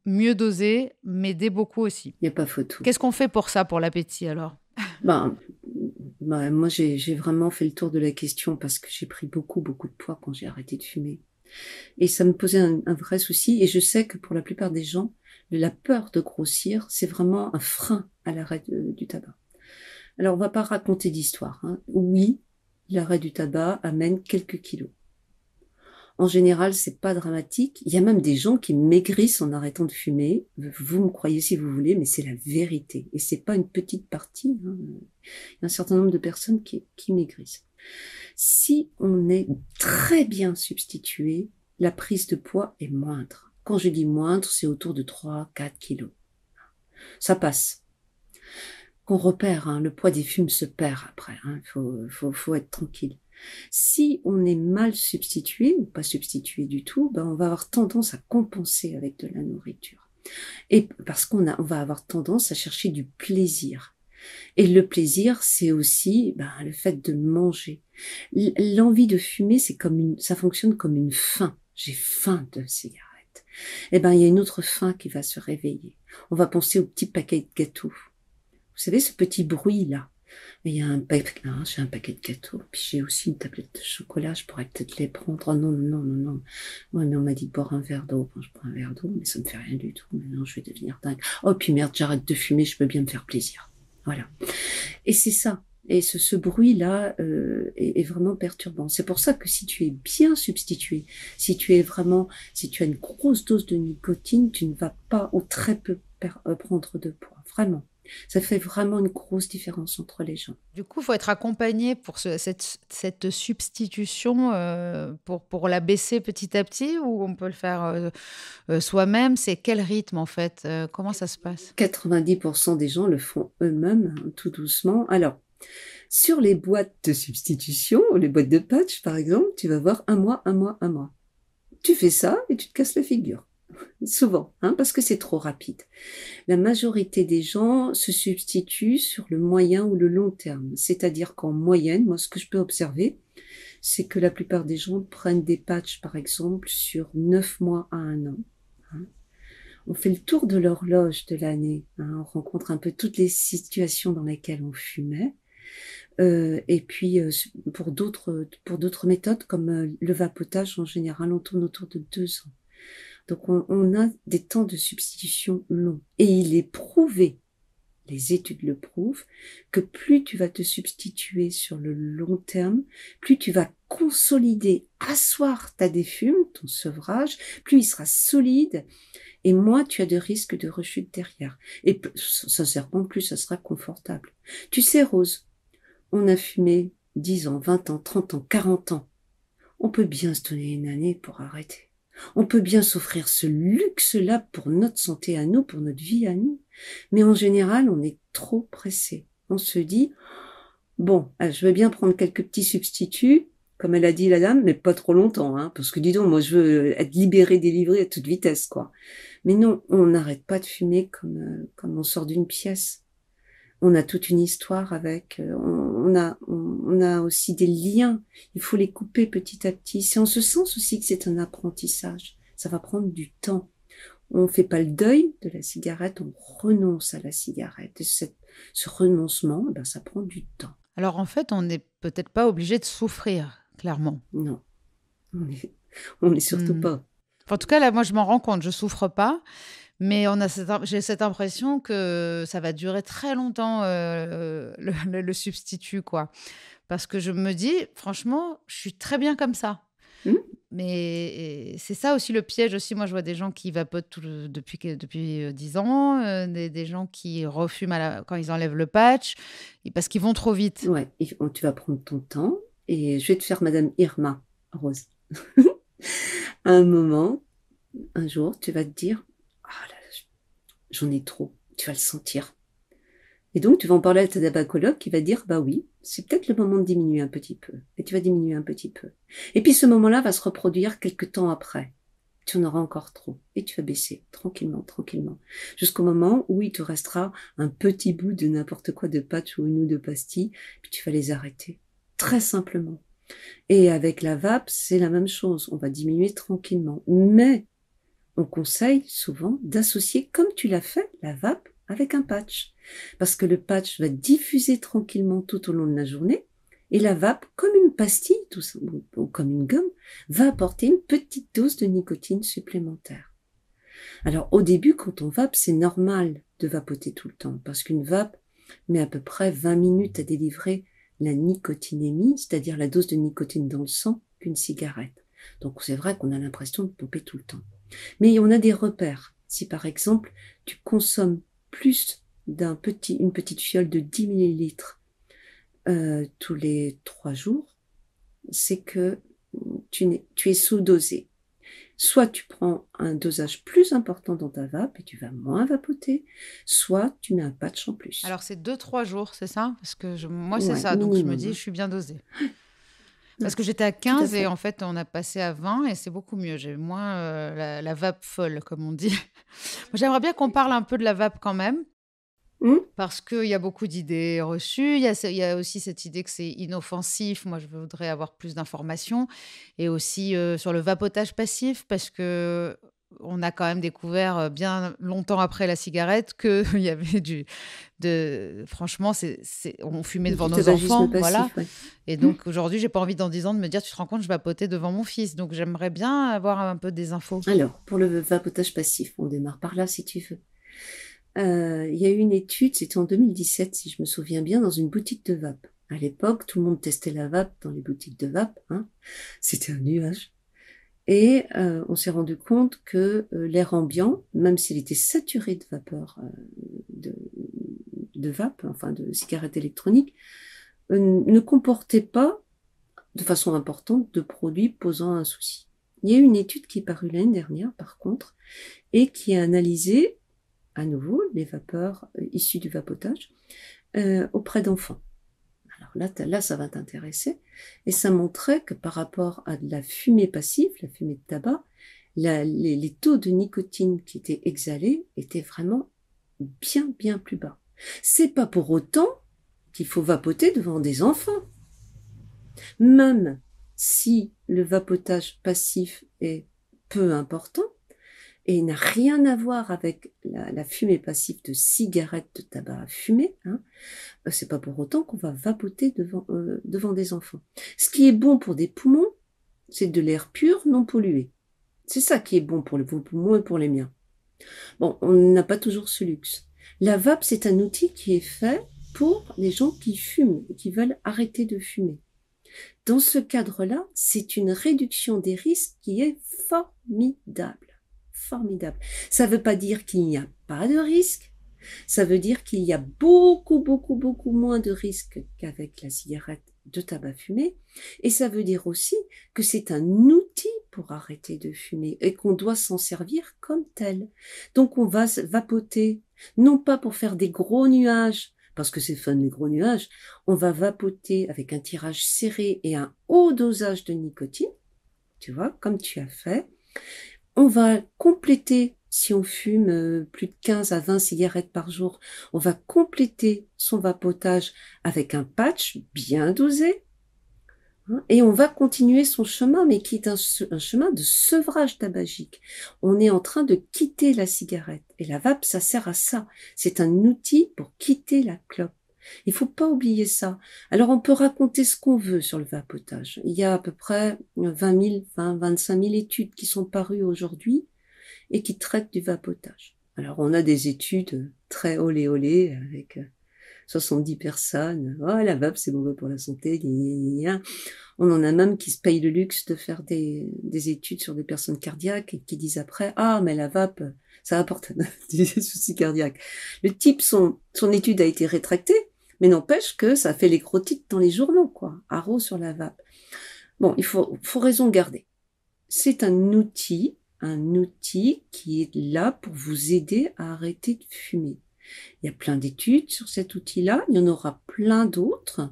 Speaker 2: mieux dosé m'aidait beaucoup aussi.
Speaker 1: Il n'y a pas photo.
Speaker 2: Qu'est-ce qu'on fait pour ça, pour l'appétit alors?
Speaker 1: Ben, moi, j'ai vraiment fait le tour de la question parce que j'ai pris beaucoup, beaucoup de poids quand j'ai arrêté de fumer. Et ça me posait un vrai souci. Et je sais que pour la plupart des gens, la peur de grossir, c'est vraiment un frein à l'arrêt du tabac. Alors, on va pas raconter d'histoire, hein. Oui, l'arrêt du tabac amène quelques kilos. En général, c'est pas dramatique. Il y a même des gens qui maigrissent en arrêtant de fumer. Vous me croyez si vous voulez, mais c'est la vérité. Et c'est pas une petite partie, hein. Il y a un certain nombre de personnes qui maigrissent. Si on est très bien substitué, la prise de poids est moindre. Quand je dis moindre, c'est autour de 3-4 kilos. Ça passe. Qu'on repère, hein, le poids des fumes se perd après, hein. Faut être tranquille. Si on est mal substitué ou pas substitué du tout, ben on va avoir tendance à compenser avec de la nourriture. Et parce on va avoir tendance à chercher du plaisir. Et le plaisir, c'est aussi le fait de manger. L'envie de fumer, ça fonctionne comme une faim. J'ai faim de cigarettes. Eh ben, il y a une autre faim qui va se réveiller. On va penser au petit paquet de gâteaux. Vous savez, ce petit bruit-là. Mais il y a j'ai un paquet de gâteaux, puis j'ai aussi une tablette de chocolat, je pourrais peut-être les prendre. Oh non, non, non, non. Ouais, mais on m'a dit de boire un verre d'eau. Bon, je prends un verre d'eau, mais ça me fait rien du tout. Maintenant, je vais devenir dingue. Oh, puis merde, j'arrête de fumer, je peux bien me faire plaisir. Voilà. Et c'est ça. Et ce bruit-là est vraiment perturbant. C'est pour ça que si tu es bien substitué, si tu as une grosse dose de nicotine, tu ne vas pas ou très peu prendre de poids. Vraiment. Ça fait vraiment une grosse différence entre les gens.
Speaker 2: Du coup, il faut être accompagné pour cette substitution, pour la baisser petit à petit ou on peut le faire soi-même? C'est quel rythme en fait? Comment ça se passe?
Speaker 1: 90% des gens le font eux-mêmes, hein, tout doucement. Alors, sur les boîtes de substitution, les boîtes de patch par exemple, tu vas voir un mois, un mois, un mois. Tu fais ça et tu te casses la figure. Souvent, hein, parce que c'est trop rapide. La majorité des gens se substituent sur le moyen ou le long terme. C'est-à-dire qu'en moyenne, moi, ce que je peux observer, c'est que la plupart des gens prennent des patchs, par exemple, sur 9 mois à 1 an. Hein. On fait le tour de l'horloge de l'année. Hein, on rencontre un peu toutes les situations dans lesquelles on fumait. Et puis, pour d'autres méthodes, comme le vapotage, en général, on tourne autour de 2 ans. Donc, on a des temps de substitution longs. Et il est prouvé, les études le prouvent, que plus tu vas te substituer sur le long terme, plus tu vas consolider, asseoir ta défume, ton sevrage, plus il sera solide et moins tu as de risques de rechute derrière. Et sincèrement, plus ça sera confortable. Tu sais, Rose, on a fumé 10 ans, 20 ans, 30 ans, 40 ans. On peut bien se donner une année pour arrêter. On peut bien s'offrir ce luxe-là pour notre santé à nous, pour notre vie à nous. Mais en général, on est trop pressé. On se dit, bon, je veux bien prendre quelques petits substituts, comme elle a dit la dame, mais pas trop longtemps, hein, parce que dis donc, moi je veux être libérée, délivrée à toute vitesse, quoi. Mais non, on n'arrête pas de fumer comme on sort d'une pièce. On a toute une histoire avec, on a aussi des liens. Il faut les couper petit à petit. C'est en ce sens aussi que c'est un apprentissage. Ça va prendre du temps. On fait pas le deuil de la cigarette, on renonce à la cigarette. Et ce renoncement, ça prend du temps.
Speaker 2: Alors en fait, on n'est peut-être pas obligé de souffrir, clairement.
Speaker 1: Non, on est surtout pas.
Speaker 2: En tout cas, là, moi, je m'en rends compte, je souffre pas. Mais j'ai cette impression que ça va durer très longtemps, le substitut, quoi. Parce que je me dis: «Franchement, je suis très bien comme ça».
Speaker 1: Mmh?
Speaker 2: Mais et c'est ça aussi le piège aussi. Moi, je vois des gens qui vapotent depuis 10 ans, des gens qui refument quand ils enlèvent le patch et parce qu'ils vont trop vite.
Speaker 1: Ouais, tu vas prendre ton temps et je vais te faire Madame Irma, Rose. À un moment, un jour, tu vas te dire: «Ah là là, j'en ai trop». Tu vas le sentir. Et donc, tu vas en parler à ta dabacologue qui va dire: «Bah oui, c'est peut-être le moment de diminuer un petit peu». Et tu vas diminuer un petit peu. Et puis ce moment-là va se reproduire quelque temps après. Tu en auras encore trop. Et tu vas baisser tranquillement, tranquillement. Jusqu'au moment où il te restera un petit bout de n'importe quoi, de patch ou une ou deux pastilles, puis tu vas les arrêter. Très simplement. Et avec la vape, c'est la même chose. On va diminuer tranquillement. Mais on conseille souvent d'associer, comme tu l'as fait, la vape avec un patch. Parce que le patch va diffuser tranquillement tout au long de la journée et la vape, comme une pastille ou comme une gomme, va apporter une petite dose de nicotine supplémentaire. Alors au début, quand on vape, c'est normal de vapoter tout le temps parce qu'une vape met à peu près 20 minutes à délivrer la nicotinémie, c'est-à-dire la dose de nicotine dans le sang qu'une cigarette. Donc c'est vrai qu'on a l'impression de pomper tout le temps. Mais on a des repères. Si par exemple, tu consommes plus une petite fiole de 10 millilitres tous les 3 jours, c'est que tu es sous-dosé. Soit tu prends un dosage plus important dans ta vape et tu vas moins vapoter, soit tu mets un patch en plus.
Speaker 2: Alors c'est 2-3 jours, c'est ça? Parce que moi, c'est
Speaker 1: Ouais,
Speaker 2: ça, donc je me
Speaker 1: minimum.
Speaker 2: dis:
Speaker 1: Hein.
Speaker 2: «Je suis bien dosée». Parce
Speaker 1: Ouais,
Speaker 2: que j'étais à
Speaker 1: tout à
Speaker 2: 15 et
Speaker 1: fait.
Speaker 2: en fait, on a passé à 20 et c'est beaucoup mieux. J'ai moins, la vape folle, comme on dit. J'aimerais bien qu'on parle un peu de la vape quand même,
Speaker 1: Hmm.
Speaker 2: parce qu'il y a beaucoup d'idées reçues. Il y a aussi cette idée que c'est inoffensif. Moi, je voudrais avoir plus d'informations et aussi, sur le vapotage passif parce que on a quand même découvert, bien longtemps après la cigarette qu'il y avait franchement, on fumait devant
Speaker 1: Du
Speaker 2: nos
Speaker 1: tabagisme
Speaker 2: enfants, voilà.
Speaker 1: passif, ouais.
Speaker 2: Et donc aujourd'hui, j'ai pas envie dans 10 ans de me dire: «Tu te rends compte, je vapotais devant mon fils». Donc j'aimerais bien avoir un peu des infos.
Speaker 1: Alors, pour le vapotage passif, on démarre par là si tu veux. Il y a eu une étude, c'était en 2017, si je me souviens bien, dans une boutique de vape. À l'époque, tout le monde testait la vape dans les boutiques de vape, hein. C'était un nuage. Et on s'est rendu compte que l'air ambiant, même s'il était saturé de vapeur de, de vape, enfin de cigarettes électroniques, ne comportait pas de façon importante de produits posant un souci. Il y a eu une étude qui est parue l'année dernière, par contre, et qui a analysé à nouveau les vapeurs issues du vapotage auprès d'enfants. Alors là, ça va t'intéresser. Et ça montrait que par rapport à de la fumée passive, la fumée de tabac, les taux de nicotine qui étaient exhalés étaient vraiment bien, bien plus bas. C'est pas pour autant qu'il faut vapoter devant des enfants. Même si le vapotage passif est peu important, et n'a rien à voir avec la fumée passive de cigarettes de tabac à fumer, hein, c'est pas pour autant qu'on va vapoter devant des enfants. Ce qui est bon pour des poumons, c'est de l'air pur, non pollué. C'est ça qui est bon pour vos poumons et pour les miens. Bon, on n'a pas toujours ce luxe. La vape, c'est un outil qui est fait pour les gens qui fument et qui veulent arrêter de fumer. Dans ce cadre-là, c'est une réduction des risques qui est formidable. Formidable. Ça ne veut pas dire qu'il n'y a pas de risque. Ça veut dire qu'il y a beaucoup, beaucoup, beaucoup moins de risques qu'avec la cigarette de tabac fumé. Et ça veut dire aussi que c'est un outil pour arrêter de fumer et qu'on doit s'en servir comme tel. Donc on va vapoter, non pas pour faire des gros nuages, parce que c'est fun les gros nuages, on va vapoter avec un tirage serré et un haut dosage de nicotine, tu vois, comme tu as fait. On va compléter, si on fume plus de 15 à 20 cigarettes par jour, on va compléter son vapotage avec un patch bien dosé, hein, et on va continuer son chemin, mais qui est un chemin de sevrage tabagique. On est en train de quitter la cigarette. Et la vape, ça sert à ça. C'est un outil pour quitter la clope. Il faut pas oublier ça. Alors, on peut raconter ce qu'on veut sur le vapotage. Il y a à peu près 25 000 études qui sont parues aujourd'hui et qui traitent du vapotage. Alors, on a des études très olé olé avec 70 personnes. Oh, la vape, c'est mauvais pour la santé. Gna, gna, gna. On en a même qui se payent le luxe de faire des études sur des personnes cardiaques et qui disent après, ah, mais la vape, ça apporte des soucis cardiaques. Le type, son étude a été rétractée, mais n'empêche que ça fait les gros titres dans les journaux, quoi. Haro sur la vape. Bon, faut raison garder. C'est un outil qui est là pour vous aider à arrêter de fumer. Il y a plein d'études sur cet outil-là, il y en aura plein d'autres.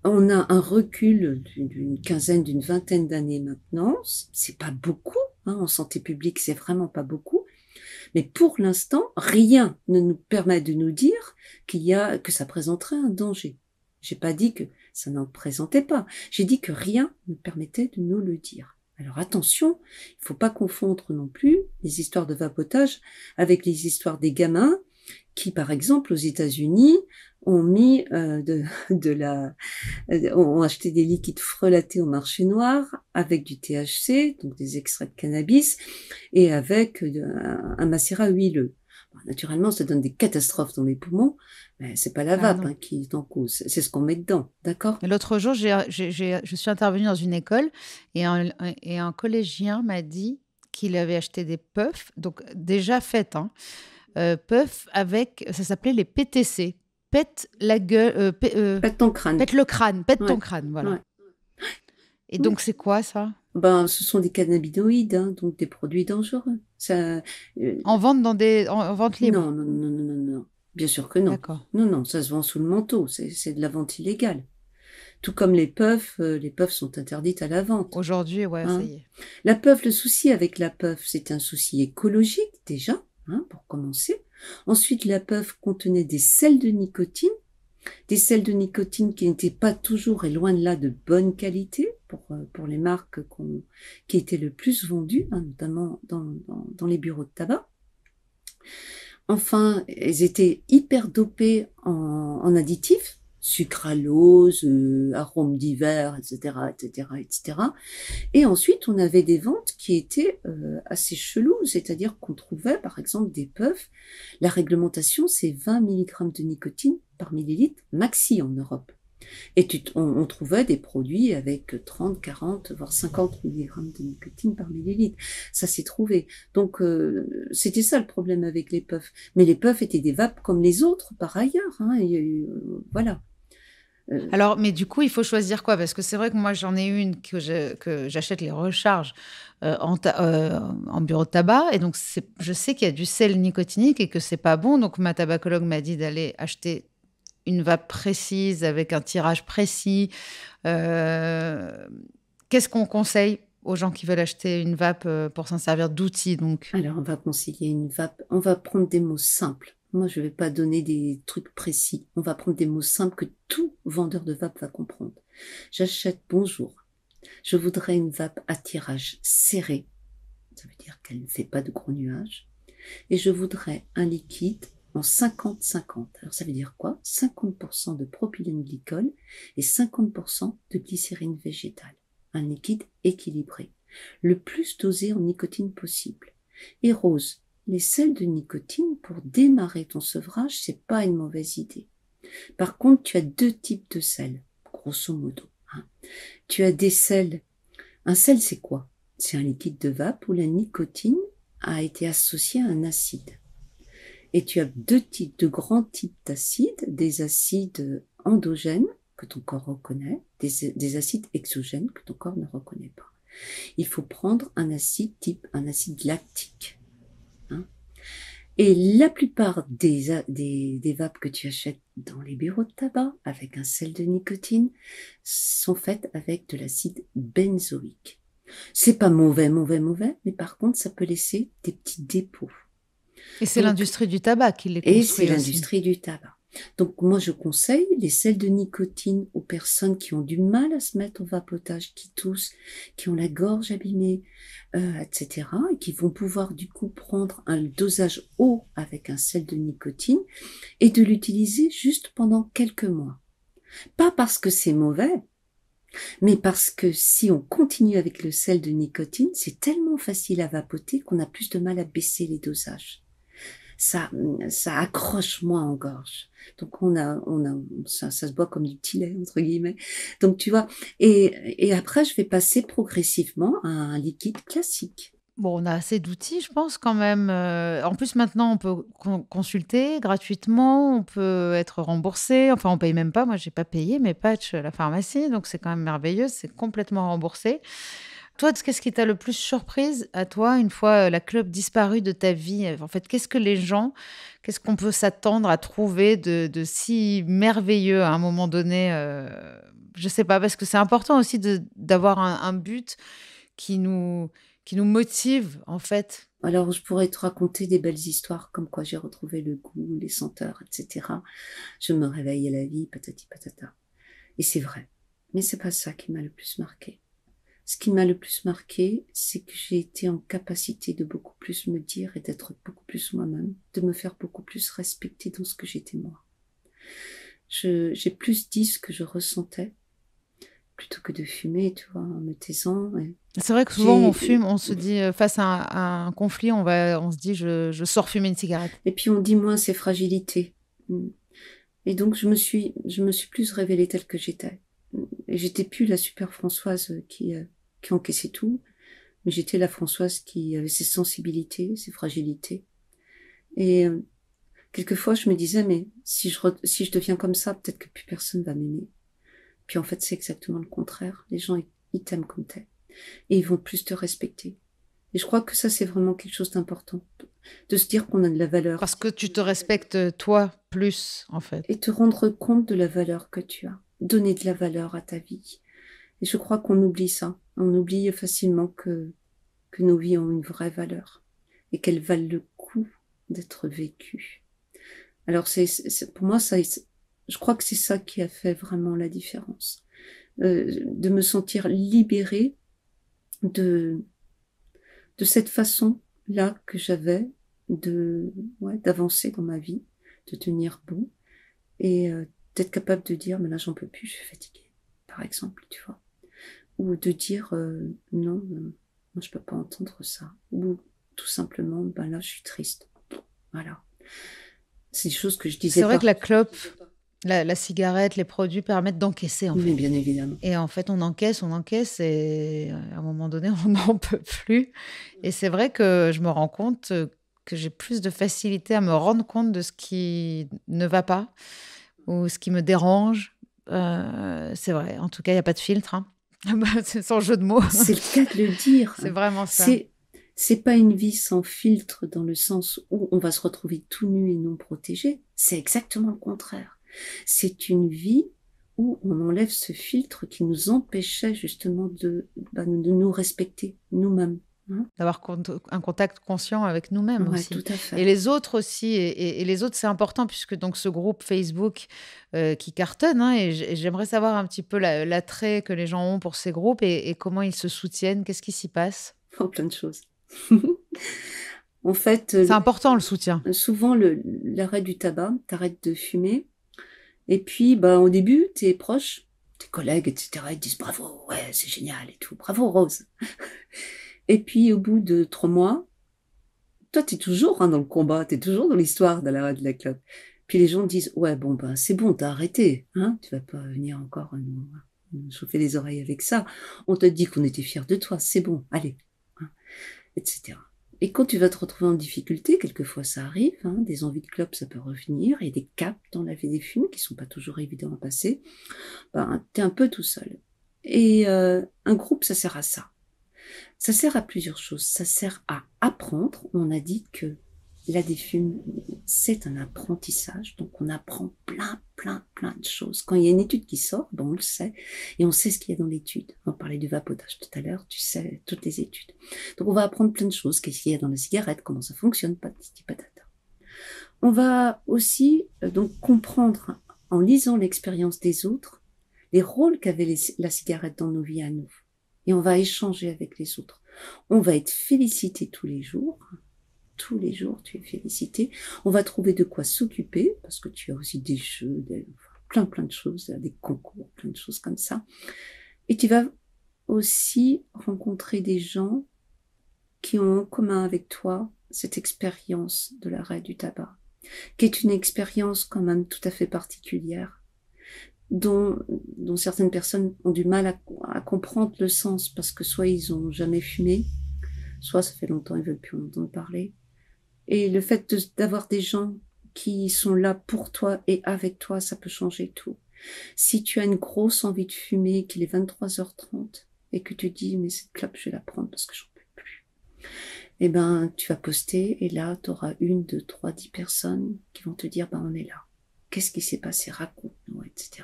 Speaker 1: On a un recul d'une quinzaine, d'une vingtaine d'années maintenant. C'est pas beaucoup, hein, en santé publique, c'est vraiment pas beaucoup. Mais pour l'instant, rien ne nous permet de nous dire que ça présenterait un danger. J'ai pas dit que ça n'en présentait pas. J'ai dit que rien ne permettait de nous le dire. Alors attention, il faut pas confondre non plus les histoires de vapotage avec les histoires des gamins qui, par exemple, aux États-Unis, ont mis ont acheté des liquides frelatés au marché noir avec du THC, donc des extraits de cannabis, et avec un macérat huileux. Bon, naturellement, ça donne des catastrophes dans les poumons, mais c'est pas la vape qui est en cause, c'est ce qu'on met dedans, d'accord?
Speaker 2: L'autre jour, je suis intervenue dans une école et un collégien m'a dit qu'il avait acheté des puffs, donc déjà faites, hein, puffs avec, ça s'appelait les PTC. Pète la gueule,
Speaker 1: pète ton crâne.
Speaker 2: Pète le crâne, pète
Speaker 1: Ouais.
Speaker 2: ton crâne, voilà.
Speaker 1: Ouais.
Speaker 2: Et donc, c'est quoi ça?
Speaker 1: Ben, ce sont des cannabinoïdes, hein, donc des produits dangereux. Ça,
Speaker 2: En vente en vente libre?
Speaker 1: non, non, non, non, non, non. Bien sûr que non.
Speaker 2: D'accord.
Speaker 1: Non, non, ça se vend sous le manteau. C'est de la vente illégale. Tout comme les puffs sont interdites à la vente.
Speaker 2: Aujourd'hui, ouais,
Speaker 1: Hein.
Speaker 2: ça y est.
Speaker 1: La puff, le souci avec la puff, c'est un souci écologique déjà, hein, pour commencer. Ensuite, la puff contenait des sels de nicotine qui n'étaient pas toujours et loin de là de bonne qualité pour les marques qui étaient le plus vendues, hein, notamment dans les bureaux de tabac. Enfin, elles étaient hyper dopées en additifs, sucralose, arômes divers, etc., etc., etc. Et ensuite, on avait des ventes qui étaient assez cheloues, c'est-à-dire qu'on trouvait, par exemple, des puffs. La réglementation, c'est 20 mg de nicotine par millilitre maxi en Europe. Et on trouvait des produits avec 30, 40, voire 50 mg de nicotine par millilitre. Ça s'est trouvé. Donc, c'était ça le problème avec les puffs. Mais les puffs étaient des vapes comme les autres, par ailleurs. Hein, voilà.
Speaker 2: Alors, mais du coup, il faut choisir quoi? Parce que c'est vrai que moi, j'en ai une que j'achète les recharges en bureau de tabac. Et donc, je sais qu'il y a du sel nicotinique et que c'est pas bon. Donc, ma tabacologue m'a dit d'aller acheter une vape précise avec un tirage précis. Qu'est-ce qu'on conseille aux gens qui veulent acheter une vape pour s'en servir d'outil, donc?
Speaker 1: Alors, on va conseiller une vape. On va prendre des mots simples. Moi, je vais pas donner des trucs précis. On va prendre des mots simples que tout vendeur de vape va comprendre. J'achète bonjour. Je voudrais une vape à tirage serré. Ça veut dire qu'elle ne fait pas de gros nuages. Et je voudrais un liquide en 50-50. Alors, ça veut dire quoi? 50% de propylène glycol et 50% de glycérine végétale. Un liquide équilibré. Le plus dosé en nicotine possible. Et rose, les sels de nicotine pour démarrer ton sevrage, c'est pas une mauvaise idée. Par contre, tu as deux types de sels, grosso modo. Hein. Tu as des sels. Un sel, c'est quoi? C'est un liquide de vape où la nicotine a été associée à un acide. Et tu as deux grands types d'acides, des acides endogènes que ton corps reconnaît, des acides exogènes que ton corps ne reconnaît pas. Il faut prendre un acide type un acide lactique. Hein. Et la plupart des vapes que tu achètes dans les bureaux de tabac avec un sel de nicotine sont faites avec de l'acide benzoïque. C'est pas mauvais, mais par contre, ça peut laisser des petits dépôts.
Speaker 2: Et c'est l'industrie du tabac qui les construit
Speaker 1: Et c'est
Speaker 2: aussi.
Speaker 1: l'industrie du tabac. Donc moi, je conseille les sels de nicotine aux personnes qui ont du mal à se mettre au vapotage, qui toussent, qui ont la gorge abîmée, etc. et qui vont pouvoir du coup prendre un dosage haut avec un sel de nicotine et de l'utiliser juste pendant quelques mois. Pas parce que c'est mauvais, mais parce que si on continue avec le sel de nicotine, c'est tellement facile à vapoter qu'on a plus de mal à baisser les dosages. ça, ça accroche moins en gorge. Donc ça se boit comme du petit lait entre guillemets. Donc tu vois, et après je vais passer progressivement à un liquide classique.
Speaker 2: Bon, on a assez d'outils, je pense, quand même. En plus, maintenant, on peut consulter gratuitement, on peut être remboursé. Enfin, on paye même pas. Moi, j'ai pas payé mes patchs à la pharmacie, donc c'est quand même merveilleux. C'est complètement remboursé. Toi, qu'est-ce qui t'a le plus surprise à toi une fois la clope disparue de ta vie? En fait, qu'est-ce qu'on peut s'attendre à trouver de si merveilleux à un moment donné? Je sais pas, parce que c'est important aussi d'avoir un but qui nous, qui nous motive, en fait.
Speaker 1: Alors je pourrais te raconter des belles histoires comme quoi j'ai retrouvé le goût, les senteurs, etc. Je me réveille à la vie, patati patata. Et c'est vrai. Mais c'est pas ça qui m'a le plus marqué. Ce qui m'a le plus marqué, c'est que j'ai été en capacité de beaucoup plus me dire et d'être beaucoup plus moi-même, de me faire beaucoup plus respecter dans ce que j'étais moi. J'ai plus dit ce que je ressentais plutôt que de fumer, tu vois, en me taisant.
Speaker 2: C'est vrai que souvent on fume, on se dit face à un conflit, on se dit je sors fumer une cigarette.
Speaker 1: Et puis on dit moins ces fragilités. Et donc je me suis plus révélée telle que j'étais. Et j'étais plus la super Françoise qui encaissait tout, mais j'étais la Françoise qui avait ses sensibilités, ses fragilités. Et quelquefois je me disais, mais si je deviens comme ça, peut-être que plus personne va m'aimer. Puis en fait c'est exactement le contraire. Les gens ils t'aiment comme t'es. Et ils vont plus te respecter. Et je crois que ça, c'est vraiment quelque chose d'important. De se dire qu'on a de la valeur.
Speaker 2: Parce que tu te respectes toi plus, en fait.
Speaker 1: Et te rendre compte de la valeur que tu as. Donner de la valeur à ta vie. Et je crois qu'on oublie ça. On oublie facilement que nos vies ont une vraie valeur. Et qu'elles valent le coup d'être vécues. Alors pour moi, je crois que c'est ça qui a fait vraiment la différence. De me sentir libérée de cette façon-là que j'avais d'avancer dans ma vie, de tenir bon et d'être capable de dire mais là j'en peux plus, je suis fatiguée, par exemple, tu vois, ou de dire non, moi je peux pas entendre ça, ou tout simplement ben là je suis triste, voilà. C'est des choses que je disais
Speaker 2: C'est vrai
Speaker 1: pas.
Speaker 2: que la clope, la cigarette, les produits permettent d'encaisser, en fait.
Speaker 1: Mais bien évidemment.
Speaker 2: Et en fait, on encaisse et à un moment donné, on n'en peut plus. Et c'est vrai que je me rends compte que j'ai plus de facilité à me rendre compte de ce qui ne va pas ou ce qui me dérange. C'est vrai. En tout cas, il n'y a pas de filtre, hein. C'est sans jeu de mots.
Speaker 1: C'est le cas de le dire.
Speaker 2: C'est vraiment ça.
Speaker 1: C'est pas une vie sans filtre dans le sens où on va se retrouver tout nu et non protégé. C'est exactement le contraire. C'est une vie où on enlève ce filtre qui nous empêchait justement de nous respecter nous-mêmes. Hein.
Speaker 2: D'avoir un contact conscient avec nous-mêmes
Speaker 1: Ouais,
Speaker 2: aussi.
Speaker 1: tout à fait.
Speaker 2: Et les autres aussi. Et les autres, c'est important puisque donc ce groupe Facebook qui cartonne, hein, et j'aimerais savoir un petit peu l'attrait que les gens ont pour ces groupes et comment ils se soutiennent. Qu'est-ce qui s'y passe?
Speaker 1: Oh, plein de choses. En fait,
Speaker 2: c'est important le soutien.
Speaker 1: Souvent, l'arrêt du tabac, t'arrêtes de fumer. Et puis, au début, tes proches, tes collègues, etc., ils te disent bravo, ouais, c'est génial et tout. Bravo, Rose. Et puis, au bout de 3 mois, toi, t'es toujours dans le combat, t'es toujours dans l'histoire de l'arrêt de la clope. Puis les gens disent, ouais, bon, c'est bon, t'as arrêté, hein, tu vas pas venir encore nous chauffer les oreilles avec ça. On t'a dit qu'on était fiers de toi, c'est bon, allez, hein, etc. Et quand tu vas te retrouver en difficulté, quelquefois ça arrive, hein, des envies de clope, ça peut revenir, et des caps dans la vie des fumes qui sont pas toujours évidents à passer, t'es un peu tout seul. Et un groupe, ça sert à ça. Ça sert à plusieurs choses. Ça sert à apprendre. On a dit que la défume, c'est un apprentissage. Donc, on apprend plein de choses. Quand il y a une étude qui sort, on le sait. Et on sait ce qu'il y a dans l'étude. On parlait du vapotage tout à l'heure. Tu sais toutes les études. Donc, on va apprendre plein de choses. Qu'est-ce qu'il y a dans la cigarette? Comment ça fonctionne? Patati patata. On va aussi donc comprendre, en lisant l'expérience des autres, les rôles qu'avait la cigarette dans nos vies à nous. Et on va échanger avec les autres. On va être félicité tous les jours. Tous les jours, tu es félicité. On va trouver de quoi s'occuper, parce que tu as aussi des jeux, plein de choses, des concours, plein de choses comme ça. Et tu vas aussi rencontrer des gens qui ont en commun avec toi cette expérience de l'arrêt du tabac, qui est une expérience quand même tout à fait particulière, dont certaines personnes ont du mal à comprendre le sens, parce que soit ils ont jamais fumé, soit ça fait longtemps, ils veulent plus en entendre parler. Et le fait d'avoir des gens qui sont là pour toi et avec toi, ça peut changer tout. Si tu as une grosse envie de fumer, qu'il est 23h30, et que tu dis, mais cette clope, je vais la prendre parce que j'en peux plus, eh ben, tu vas poster, et là, tu auras 1, 2, 3, 10 personnes qui vont te dire, ben, on est là. Qu'est-ce qui s'est passé? Raconte-nous, etc.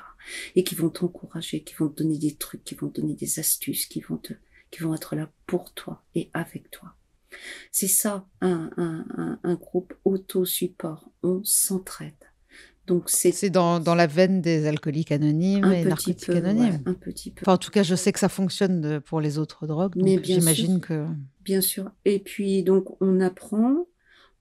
Speaker 1: Et qui vont t'encourager, qui vont te donner des trucs, qui vont te donner des astuces, qui vont être là pour toi et avec toi. C'est ça, un groupe auto-support. On s'entraide. Donc
Speaker 2: c'est dans la veine des alcooliques anonymes et narcotiques anonymes.
Speaker 1: Ouais, un petit peu.
Speaker 2: Enfin, en tout cas, je sais que ça fonctionne pour les autres drogues, donc
Speaker 1: mais
Speaker 2: j'imagine que...
Speaker 1: Bien sûr. Et puis, donc, on apprend,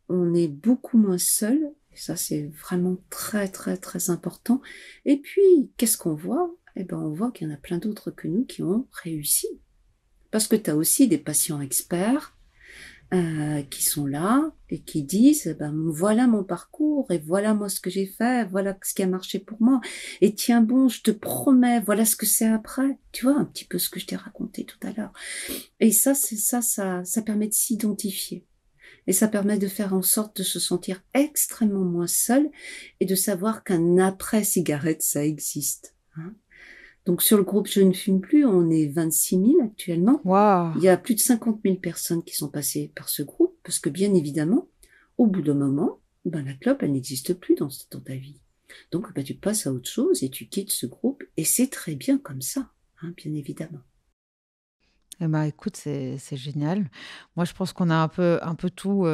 Speaker 1: on est beaucoup moins seul. Et ça, c'est vraiment très, très, très important. Et puis, qu'est-ce qu'on voit? Eh ben, on voit qu'il y en a plein d'autres que nous qui ont réussi. Parce que tu as aussi des patients experts qui sont là et qui disent, ben, voilà mon parcours et voilà moi ce que j'ai fait, voilà ce qui a marché pour moi. Et tiens bon, je te promets, voilà ce que c'est après. Tu vois, un petit peu ce que je t'ai raconté tout à l'heure. Et ça, ça permet de s'identifier. Et ça permet de faire en sorte de se sentir extrêmement moins seul et de savoir qu'un après-cigarette, ça existe. Hein. Donc sur le groupe Je ne fume plus, on est 26 000 actuellement.
Speaker 2: Wow.
Speaker 1: Il y a plus de 50 000 personnes qui sont passées par ce groupe, parce que bien évidemment, au bout d'un moment, ben, la clope, elle n'existe plus dans ta vie. Donc ben, tu passes à autre chose et tu quittes ce groupe, et c'est très bien comme ça, hein, bien évidemment.
Speaker 2: Eh ben, écoute, c'est génial. Moi, je pense qu'on a un peu tout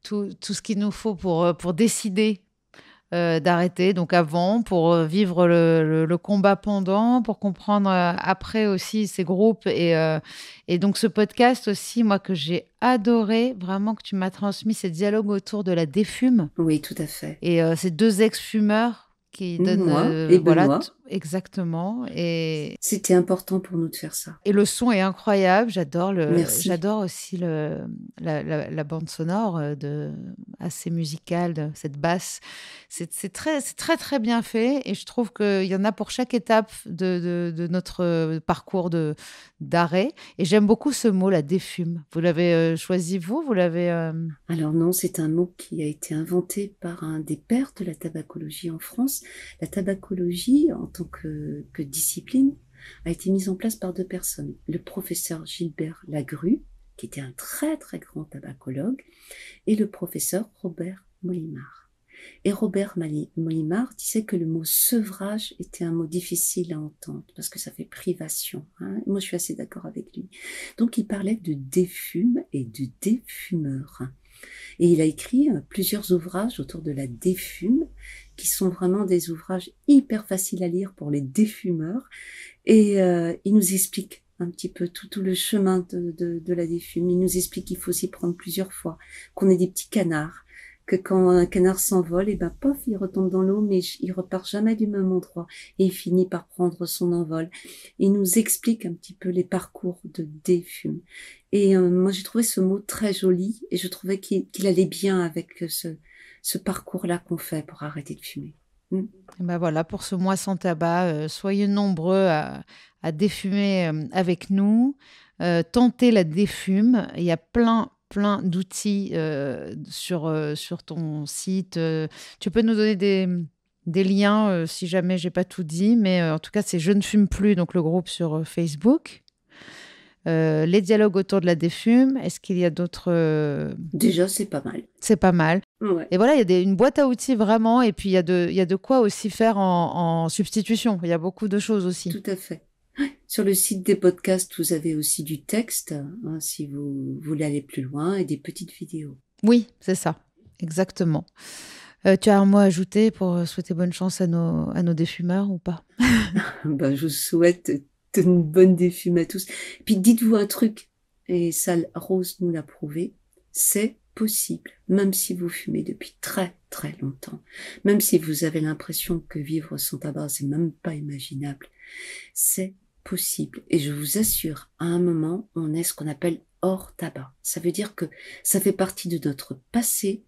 Speaker 2: ce qu'il nous faut pour décider d'arrêter. Donc avant, pour vivre le combat pendant, pour comprendre après aussi ces groupes. Et donc ce podcast aussi, moi, que j'ai adoré, vraiment que tu m'as transmis ces dialogues autour de la défume.
Speaker 1: Oui, tout à fait.
Speaker 2: Et ces 2 ex-fumeurs qui donnent...
Speaker 1: Moi et Benoît.
Speaker 2: Exactement. Et
Speaker 1: c'était important pour nous de faire ça.
Speaker 2: Et le son est incroyable.
Speaker 1: Merci.
Speaker 2: J'adore aussi la bande sonore assez musicale, cette basse. C'est très, très, très bien fait. Et je trouve qu'il y en a pour chaque étape de notre parcours d'arrêt. Et j'aime beaucoup ce mot, la défume. Vous l'avez choisi, vous l'avez...
Speaker 1: Alors non, c'est un mot qui a été inventé par un des pères de la tabacologie en France. La tabacologie, en tant que discipline, a été mise en place par 2 personnes. Le professeur Gilbert Lagrue, qui était un très très grand tabacologue, et le professeur Robert Molimar. Et Robert Molimar disait que le mot sevrage était un mot difficile à entendre parce que ça fait privation. Hein. Moi, je suis assez d'accord avec lui. Donc, il parlait de défume et de défumeur. Et il a écrit plusieurs ouvrages autour de la défume, qui sont vraiment des ouvrages hyper faciles à lire pour les défumeurs. Et il nous explique un petit peu tout le chemin de la défume. Il nous explique qu'il faut s'y prendre plusieurs fois, qu'on est des petits canards, que quand un canard s'envole, et ben pof, il retombe dans l'eau, mais il repart jamais du même endroit, et il finit par prendre son envol. Il nous explique un petit peu les parcours de défume. Et moi, j'ai trouvé ce mot très joli, et je trouvais qu'il allait bien avec ce parcours-là qu'on fait pour arrêter de fumer.
Speaker 2: Et ben voilà, pour ce mois sans tabac, soyez nombreux à défumer avec nous. Tentez la défume. Il y a plein d'outils sur ton site. Tu peux nous donner des liens si jamais j'ai pas tout dit, mais en tout cas, c'est Je ne fume plus, donc le groupe sur Facebook. Les dialogues autour de la défume, est-ce qu'il y a d'autres...
Speaker 1: Déjà, c'est pas mal.
Speaker 2: C'est pas mal.
Speaker 1: Ouais.
Speaker 2: Et voilà, il y a une boîte à outils vraiment, et puis il y a de quoi aussi faire en substitution. Il y a beaucoup de choses aussi.
Speaker 1: Tout à fait. Sur le site des podcasts, vous avez aussi du texte, hein, si vous voulez aller plus loin, et des petites vidéos.
Speaker 2: Oui, c'est ça, exactement. Tu as un mot à ajouter pour souhaiter bonne chance à nos défumeurs ou pas?
Speaker 1: Ben, je vous souhaite une bonne défume à tous. Puis dites-vous un truc, et ça, Rose nous l'a prouvé, c'est possible, même si vous fumez depuis très très longtemps, même si vous avez l'impression que vivre sans tabac, c'est même pas imaginable, c'est possible. Et je vous assure, à un moment, on est ce qu'on appelle hors tabac. Ça veut dire que ça fait partie de notre passé,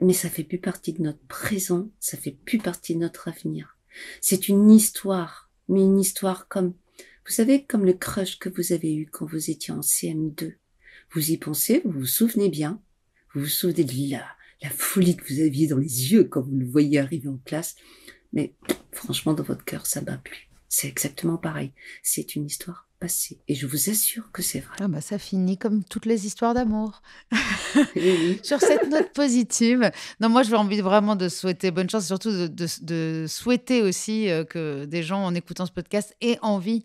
Speaker 1: mais ça fait plus partie de notre présent, ça fait plus partie de notre avenir. C'est une histoire, mais une histoire comme, vous savez, comme le crush que vous avez eu quand vous étiez en CM2. Vous y pensez, vous vous souvenez bien, vous vous souvenez de la folie que vous aviez dans les yeux quand vous le voyiez arriver en classe, mais franchement, dans votre cœur, ça bat plus. C'est exactement pareil. C'est une histoire passée. Et je vous assure que c'est vrai.
Speaker 2: Ah bah ça finit comme toutes les histoires d'amour.
Speaker 1: Oui.
Speaker 2: Sur cette note positive, non, moi, j'ai envie vraiment de souhaiter bonne chance, surtout de souhaiter aussi que des gens, en écoutant ce podcast, aient envie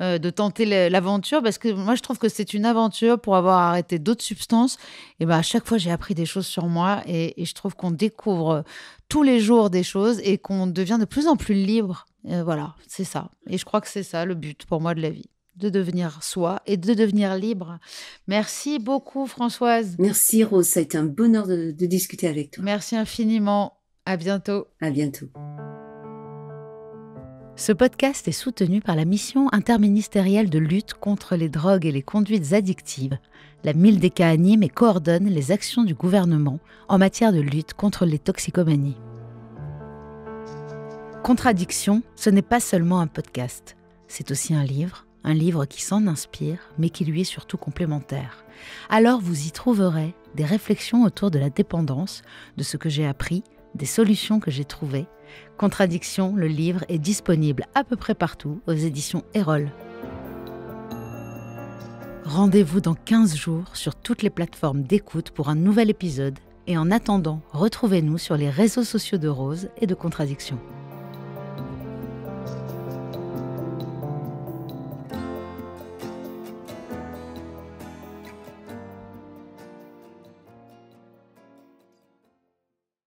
Speaker 2: de tenter l'aventure, parce que moi, je trouve que c'est une aventure pour avoir arrêté d'autres substances. Et ben, à chaque fois, j'ai appris des choses sur moi et je trouve qu'on découvre tous les jours des choses et qu'on devient de plus en plus libre. Voilà, c'est ça. Et je crois que c'est ça le but pour moi de la vie, de devenir soi et de devenir libre. Merci beaucoup, Françoise.
Speaker 1: Merci Rose, ça a été un bonheur de discuter avec toi.
Speaker 2: Merci infiniment. À bientôt.
Speaker 1: À bientôt.
Speaker 2: Ce podcast est soutenu par la mission interministérielle de lutte contre les drogues et les conduites addictives. La MILDECA anime et coordonne les actions du gouvernement en matière de lutte contre les toxicomanies. Contradiction, ce n'est pas seulement un podcast. C'est aussi un livre qui s'en inspire, mais qui lui est surtout complémentaire. Alors vous y trouverez des réflexions autour de la dépendance, de ce que j'ai appris, des solutions que j'ai trouvées. Contradiction, le livre est disponible à peu près partout aux éditions Erol. Rendez-vous dans 15 jours sur toutes les plateformes d'écoute pour un nouvel épisode et en attendant, retrouvez-nous sur les réseaux sociaux de Rose et de Contradiction.